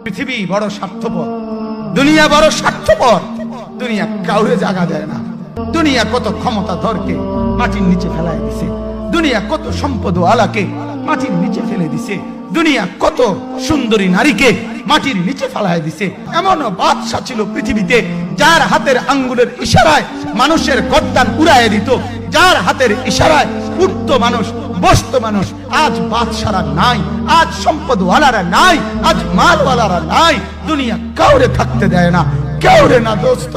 পৃথিবী বড় স্বার্থপর, দুনিয়া বড় স্বার্থপর। দুনিয়া কাউরে জায়গা দেয় না। দুনিয়া কত ক্ষমতাধরকে মাটির নিচে ফেলায় দিছে। দুনিয়া কত সম্পদ আলাকে মাটির নিচে ফেলে দিছে। দুনিয়া কত সুন্দরী নারীকে মাটির নিচে ফেলায় দিছে। এমন বাদশা ছিল পৃথিবীতে যার হাতের আঙ্গুলের ইশারায় মানুষের গর্দান উড়াইয়া দিত, যার হাতের ইশারায় উঠত মানুষ, বসত মানুষ। আজ বাদশারা নাই, আজ সম্পদওয়ালারা নাই, আজ মালওয়ালারা নাই। দুনিয়া কাউরে থাকতে দেয় না, কাউরে না দোস্ত,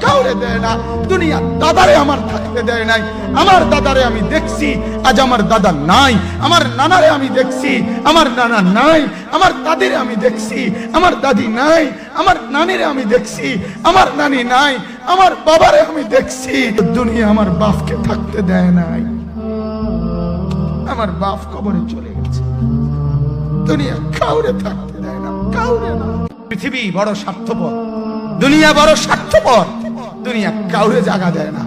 কাউরে দেয় না। দুনিয়া দাদারে আমার থাকতে দেয় নাই। আমার দাদারে আমি দেখছি, আজ আমার দাদা নাই। আমার নানারে আমি দেখছি, আমার নানা নাই। আমার দাদিরে আমি দেখছি, আমার দাদি নাই। আমার নানিরে আমি দেখছি, আমার নানি নাই। আমার বাবারে আমি দেখছি। দুনিয়া আমার বাপকে থাকতে দেয় নাই। আমার বাপ কবরে চলে গেছে। দুনিয়া কাউরে থাকতে দেয় না, কাউরে না। পৃথিবী বড় স্বার্থপর, দুনিয়া বড় স্বার্থপর। দুনিয়া কাউরে জায়গা দেয় না।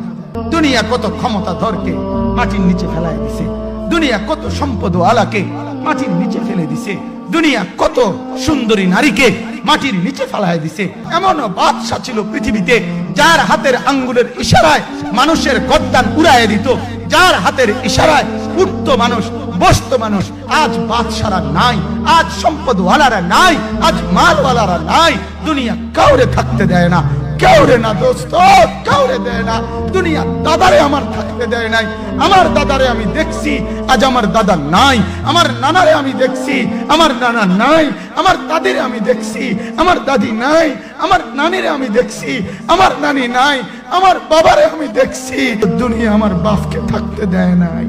দুনিয়া কত ক্ষমতাধরকে মাটির নিচে ফেলায় দিছে। দুনিয়া কত সম্পদ আলাকে মাটির নিচে ফেলে দিছে। দুনিয়া কত সুন্দরী নারীকে মাটির নিচে ফেলায় দিছে। এমন বাদশা ছিল পৃথিবীতে যার হাতের আঙ্গুলের ইশারায় মানুষের গর্দান উড়াইয়া দিত, যার হাতের ইশারায় উঠত মানুষ, বসত মানুষ। আজ বাদশারা নাই, আজ সম্পদওয়ালারা নাই, আজ মালওয়ালারা নাই। দুনিয়া কাউরে থাকতে দেয় না, কাউরে না দোস্ত, কাউরে দেয় না। দুনিয়া দাদারে আমার থাকতে দেয় নাই। আমার দাদারে আমি দেখছি, আজ আমার দাদা নাই। আমার নানারে আমি দেখছি, আমার নানা নাই। আমার দাদিরে আমি দেখছি, আমার দাদি নাই। আমার নানিরে আমি দেখছি, আমার নানি নাই। আমার বাবারে আমি দেখছি। দুনিয়া আমার বাপকে থাকতে দেয় নাই।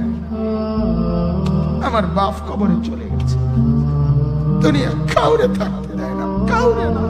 আমার বাপ কবরে চলে গেছে। দুনিয়া কাউরে থাকতে দেয় না, কাউরে না।